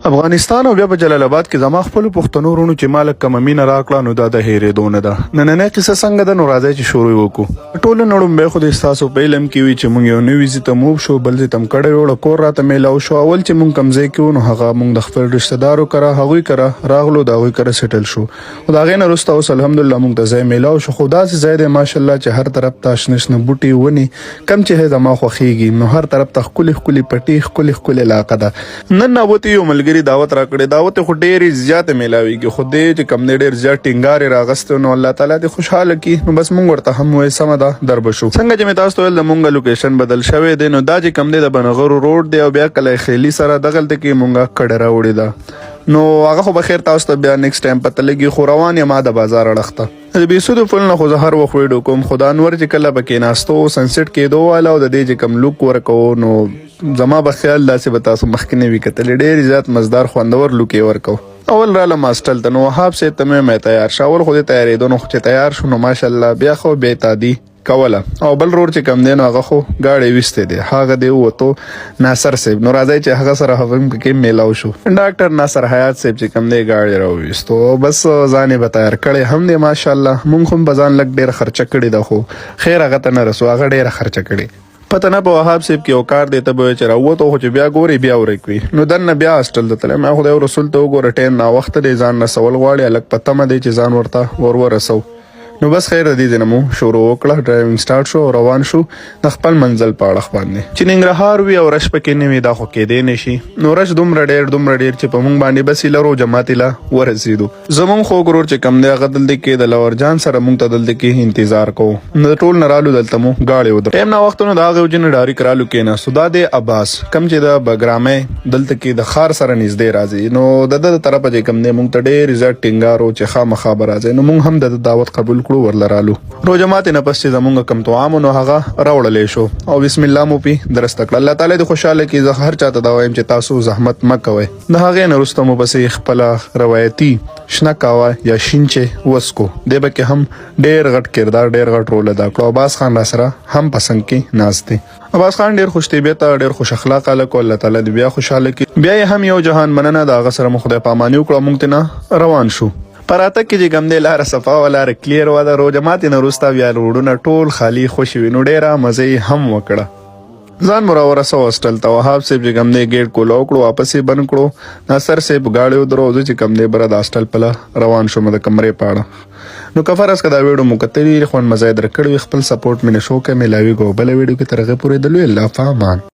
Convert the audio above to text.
افغانستان او بیا په جلال آباد کې زما خپل پښتنو رونو چې مالک کم مینه راکړه نو دا د هېرېدو نه ده. نننۍ قصه څنګه ده نو راځئ چې شروع وکړو. ټولو نړومبی خو د ستاسو په علم کې وي چې موږ یو نوي ځای ته موب شو، بل ځای ته م کډه وړه کور راته میلاو شو. اول چې موږ کوم ځای کې وو نو هغه موږ د خپل رشته دارو کره هغوی کره راغلو، د هغوی کره سیټل شو. خو د هغې نه وروسته اوس الحمدلله موږ ته ځای میلاو شو. خو داسې ځای دی ماشاءالله چې هر طرف ته شنه شنه بوټي ونې کم چې زما خوښېږي، نو هر طرف ته ښکلې ښکلې پټي ښکلې ښکلې علاقه ده. نن ناوتې یو ملګري دعوت راکړی، دعوت خو ډېرې زیاتې میلاویږي، خو دی چې کم دی ډېر زیات ټینګار یې راغستی نو الله تعالی دې خوشحاله کړي. نو بس موږ ورته هم وایي سمه ده در به شو. څنګه چې مې تاسو ته ویل د مونږ لوکیشن بدل شوی دی، نو دا چې کم دی د بنغرو روډ دی او بیا کلی خیلي سره دغلته کې مونږه کډه راوړې ده. نو هغه خو به خیر تاسو ته بیا نیکسټ ټایم پته لګي، خو روان یم د بازار اړخ ته. د بېسودو پل نه خو زه هر وخت ویډیو کوم، خو دا انور چې کله به کېناستو سنسیټ کېدو والا او د دې چې کم لوک ورکوو نو زما به خیال داسې به تاسو مخکې نه وي کتلې، ډېر زیات مزدار خوندور لوک یې ورکو. اول رالم هاسټل ته، نو وهاب صاحب ته مې تیار شه. اول خو دې تیارېدو نو چې تیار شو نو ماشاءالله بیا خو بې تعدي کوله. او بل رور چې کم دی نو هغه خو ګاډی ویستی دی، هغه دی ووتو ناصر صاحب. نو راځئ چې هغه سره هم کې میلاو شو. ډاکټر ناصر حیات صاحب چې کم دی ګاډی راوویستو، بس ځان یې به تیار کړی هم دی ماشاءالله. مونږ هم به ځان لږ ډېر خرچه کړې ده، خو خیر هغه ته نه رسو، هغه ډېره خرچه کړې. پته نه په وهاب صاحب کې یو کار دی ته به وایې چې راووتو، خو چې بیا ګورې بیا ورک وي. نو دننه بیا هاسټل ته تللی، ما خدای رسول ته وګوره ټایم ناوخته دی، ځان رسول غواړي، هلک په تمه دی چې ځان ورته ورسو. نو بس خیر د دې ځای نه مو شروع وکړه، ډرایوینګ سټارټ شو او روان شو د خپل منزل په اړخ باندې. چې ننګرهار وي او رش پکې نه وي دا خو کېدی نه شي. نو رش دومره ډېر چې په موږ باندې بس یې لرو جماعت له ورسېدو. زموږ خو ورور چې کم دی هغه دلته کې د لور جان سره موږ ته دلته کې انتظار کوو. نو ټول نه رالو دلته مو ګاډی ودرو. ټایم ناوخته نو د هغې وجې نه ډایرکټ رالو کېناستو. دا دی عباس کم چې د بګرامۍ دلته کې د ښار سره نږدې راځي. نو د ده د طرفه چې کم دی موږ ته ډېر زیات ټینګار و چې خامخا به راځئ. نو موږ هم د دعوت قبول کړو، ورله رالو. روژه ماتې نه پس چې زمونږ کم طعام نو هغه راوړلی شو او بسم الله مو پې درسته کړه. الله تعالی دې خوشحاله کړي. زه هر چاته دا وایم چې تاسو زحمت مه کوئ. د هغې نه وروسته مو پسې خپله روایتي شنه کاوه یا شین چې وڅکو. دې به کې هم ډېر غټ کردار ډېر غټ رول ادا کړو. عباس خان را سره هم پسند کې ناست دی. عباس خان ډېر خوش طبیعته ډېر خوش اخلاقه هلک و. الله تعالی دې بیا خوشحاله کړي. بیا یې هم یو جهان مننه د هغه سره مو خدای پاماني وکړه، موږ ترې روان شو. پراته کې چې کم دی لاره صفا وه، لاره کلیر وه. د روژه ماتې نه وروسته بیا روډونه ټول خالي خوشې وي، نو ډېره مزه یې هم وکړه. ځان مو راورسو هاسټل ته. وهاب صاحب چې کم دی ګیټ کولاو کړو، واپس یې بند کړو. ناصر صاحب ګاډی ودرو، زه چې کم دی بره د هاسټل پله روان شوم د کمرې په اړه. نو که فرض که دا ویډیو مو کتلي خوند مزه یې در کړی وي، خپل سپورټ مې نه شو که میلاویږو بله ویډیو کې تر هغې پورې د لوی الله په امان.